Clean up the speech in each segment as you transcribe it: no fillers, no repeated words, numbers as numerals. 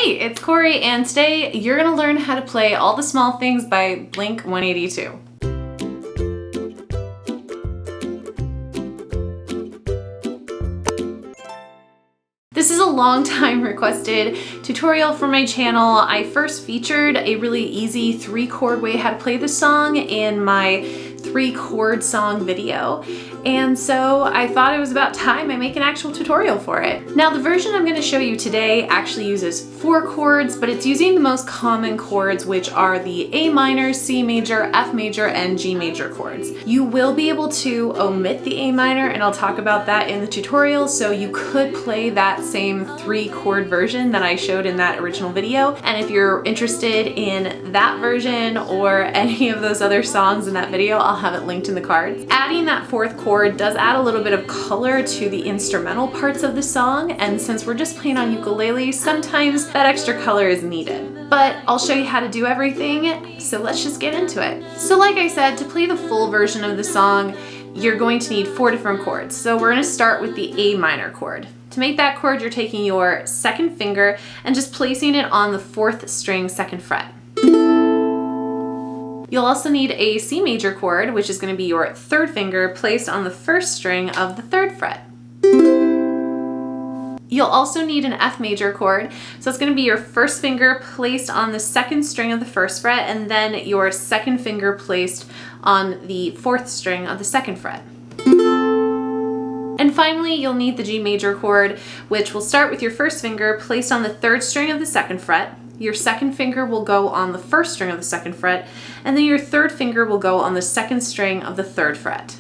Hey, it's Corey, and today you're gonna learn how to play All the Small Things by Blink-182. This is a long time requested tutorial for my channel. I first featured a really easy 3-chord way how to play this song in my 3-chord song video. And so I thought it was about time I make an actual tutorial for it. Now the version I'm going to show you today actually uses 4 chords, but it's using the most common chords, which are the A minor, C major, F major, and G major chords. You will be able to omit the A minor, and I'll talk about that in the tutorial, so you could play that same 3-chord version that I showed in that original video. And if you're interested in that version or any of those other songs in that video, I'll have it linked in the cards. Adding that 4th chord does add a little bit of color to the instrumental parts of the song, and since we're just playing on ukulele, sometimes that extra color is needed. But I'll show you how to do everything, so let's just get into it. So like I said, to play the full version of the song, you're going to need 4 different chords. So we're going to start with the A minor chord. To make that chord, you're taking your 2nd finger and just placing it on the 4th string 2nd fret. You'll also need a C major chord, which is going to be your 3rd finger placed on the 1st string of the 3rd fret. You'll also need an F major chord, so it's going to be your 1st finger placed on the 2nd string of the 1st fret, and then your 2nd finger placed on the 4th string of the 2nd fret. And finally, you'll need the G major chord, which will start with your 1st finger placed on the 3rd string of the 2nd fret. Your 2nd finger will go on the 1st string of the 2nd fret, and then your 3rd finger will go on the 2nd string of the 3rd fret.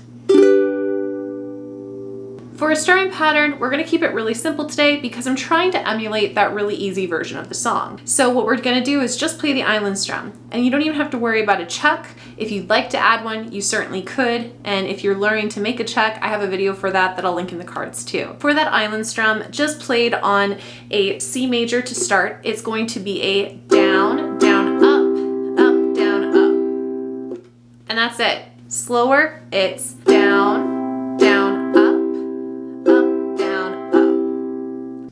For a strumming pattern, we're going to keep it really simple today because I'm trying to emulate that really easy version of the song. So what we're going to do is just play the island strum, and you don't even have to worry about a chuck. If you'd like to add one, you certainly could, and if you're learning to make a chuck, I have a video for that I'll link in the cards too. For that island strum, just played on a C major to start, it's going to be a down, down, up, up, down, up. And that's it. Slower, it's down, down,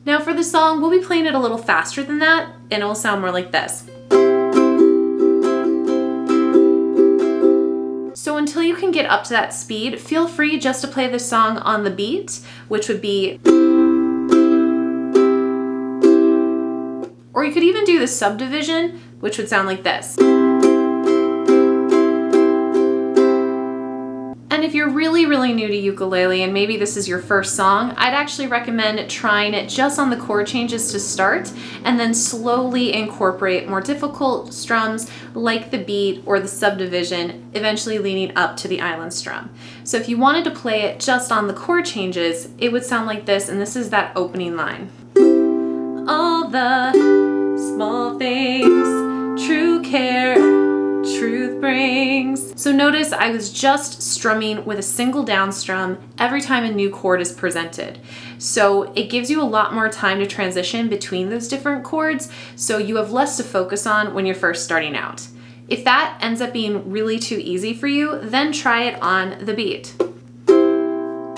Now for the song, we'll be playing it a little faster than that, and it will sound more like this. So until you can get up to that speed, feel free just to play the song on the beat, which would be... Or you could even do the subdivision, which would sound like this. And if you're really new to ukulele and maybe this is your first song, I'd actually recommend trying it just on the chord changes to start and then slowly incorporate more difficult strums like the beat or the subdivision, eventually leading up to the island strum. So if you wanted to play it just on the chord changes, it would sound like this, and this is that opening line. All the small things, true care, truth brings. So notice I was just strumming with a single down strum every time a new chord is presented. So it gives you a lot more time to transition between those different chords, so you have less to focus on when you're first starting out. If that ends up being really too easy for you, then try it on the beat.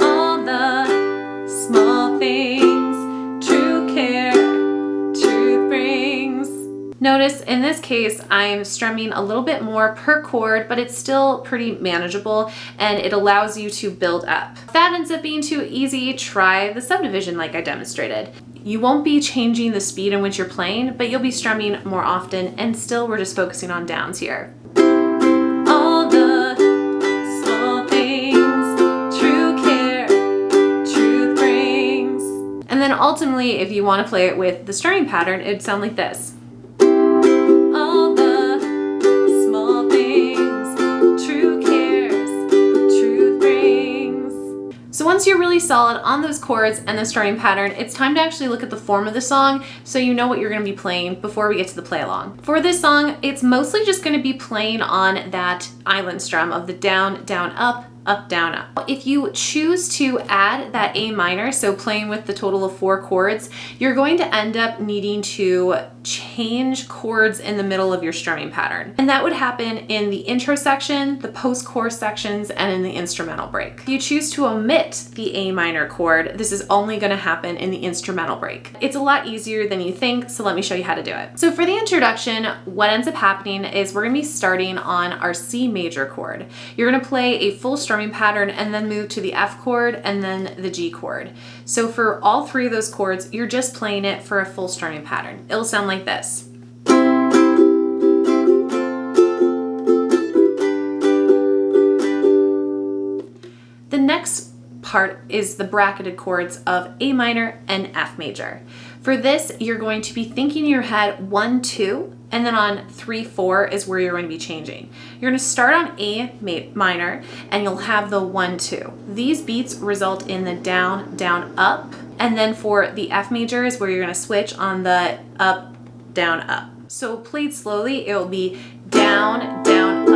All the small things, true care, truth brings. Notice in this case, I'm strumming a little bit more per chord, but it's still pretty manageable and it allows you to build up. If that ends up being too easy, try the subdivision like I demonstrated. You won't be changing the speed in which you're playing, but you'll be strumming more often, and still we're just focusing on downs here. All the small things, true care, truth brings. And then ultimately, if you want to play it with the strumming pattern, it'd sound like this. So once you're really solid on those chords and the strumming pattern, it's time to actually look at the form of the song so you know what you're going to be playing before we get to the play along. For this song, it's mostly just going to be playing on that island strum of the down, down, up, up, down, up. If you choose to add that A minor, so playing with the total of 4 chords, you're going to end up needing to change chords in the middle of your strumming pattern. And that would happen in the intro section, the post-chorus sections, and in the instrumental break. If you choose to omit the A minor chord, this is only going to happen in the instrumental break. It's a lot easier than you think, so let me show you how to do it. So for the introduction, what ends up happening is we're going to be starting on our C major chord. You're going to play a full strumming pattern and then move to the F chord and then the G chord. So for all 3 of those chords, you're just playing it for a full strumming pattern. It'll sound like this. The next part is the bracketed chords of A minor and F major. For this, you're going to be thinking in your head 1, 2, and then on 3, 4 is where you're going to be changing. You're going to start on A minor and you'll have the 1, 2. These beats result in the down, down, up. And then for the F major is where you're going to switch on the up, down, up. So played slowly, it will be down, down,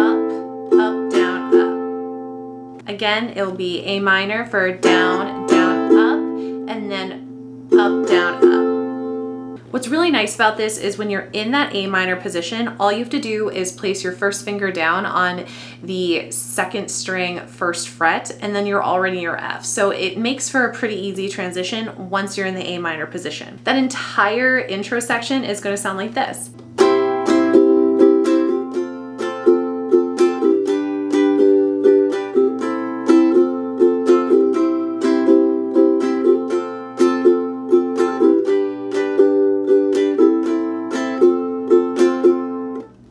up, down, up. Again, it will be A minor for down, down, up, and then up, down, up. What's really nice about this is when you're in that A minor position, all you have to do is place your first finger down on the 2nd string 1st fret, and then you're already in your F. So it makes for a pretty easy transition once you're in the A minor position. That entire intro section is going to sound like this.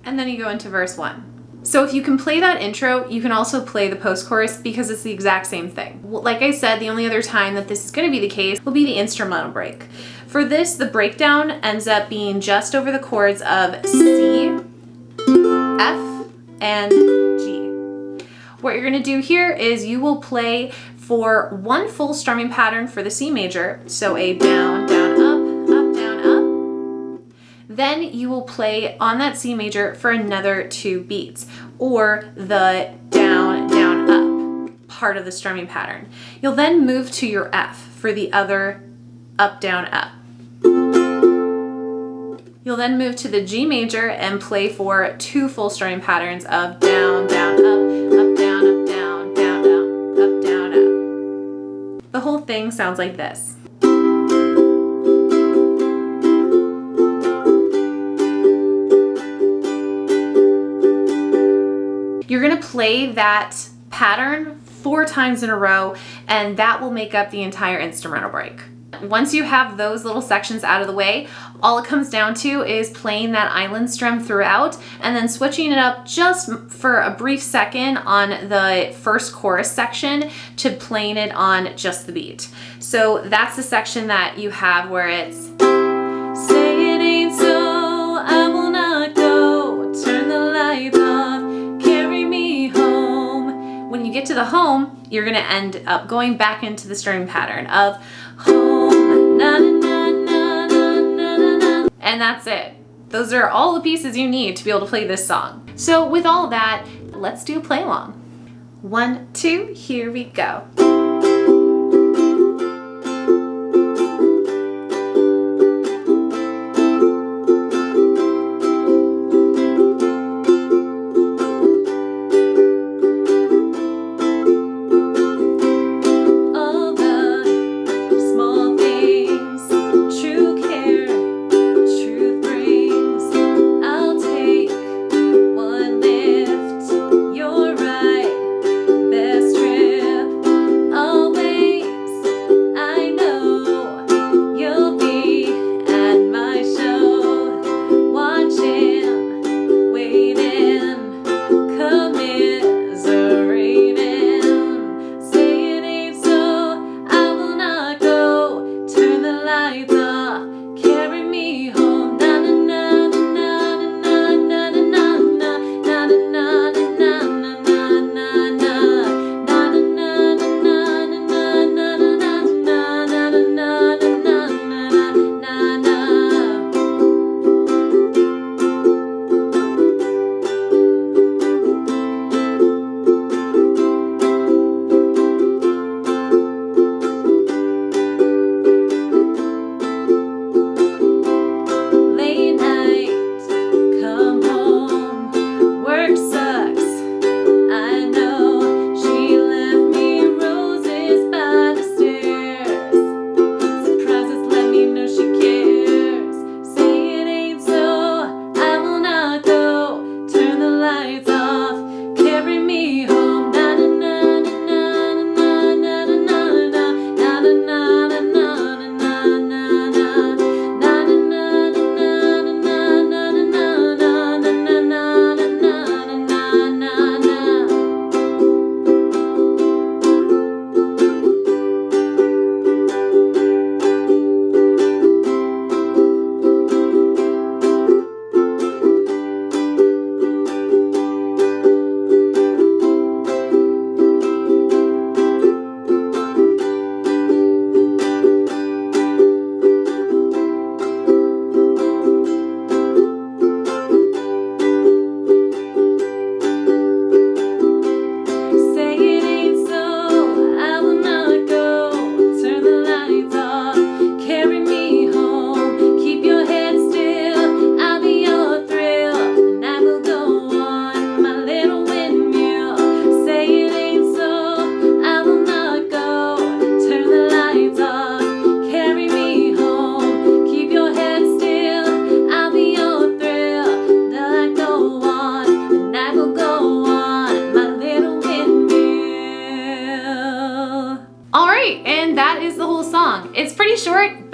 And then you go into verse 1. So if you can play that intro, you can also play the post-chorus because it's the exact same thing. Like I said, the only other time that this is going to be the case will be the instrumental break. For this, the breakdown ends up being just over the chords of C, F, and G. What you're going to do here is you will play for 1 full strumming pattern for the C major, so a down, down, up, down, up. Then you will play on that C major for another 2 beats, or the down, down, up part of the strumming pattern. You'll then move to your F for the other up, down, up. You'll then move to the G major and play for 2 full strumming patterns of down, down, up, down, up, down, down, down, up, down, up. The whole thing sounds like this. You're going to play that pattern 4 times in a row, and that will make up the entire instrumental break. Once you have those little sections out of the way, all it comes down to is playing that island strum throughout and then switching it up just for a brief second on the first chorus section to playing it on just the beat. So that's the section that you have where it's say it ain't so, I will not go, turn the lights off, carry me home. When you get to the home, you're going to end up going back into the strumming pattern of home, na, na, na, na, na, na, na. And that's it. Those are all the pieces you need to be able to play this song. So with all that, let's do a play along. 1, 2, here we go.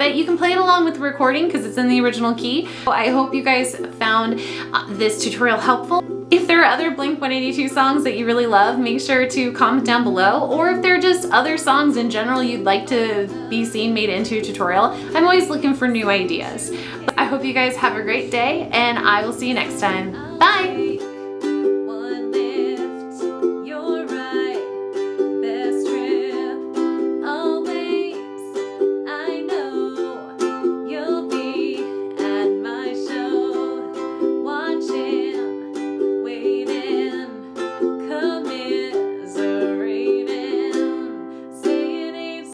but you can play it along with the recording because it's in the original key. I hope you guys found this tutorial helpful. If there are other Blink-182 songs that you really love, make sure to comment down below, or if there are just other songs in general you'd like to be seen made into a tutorial. I'm always looking for new ideas. I hope you guys have a great day, and I will see you next time. Bye!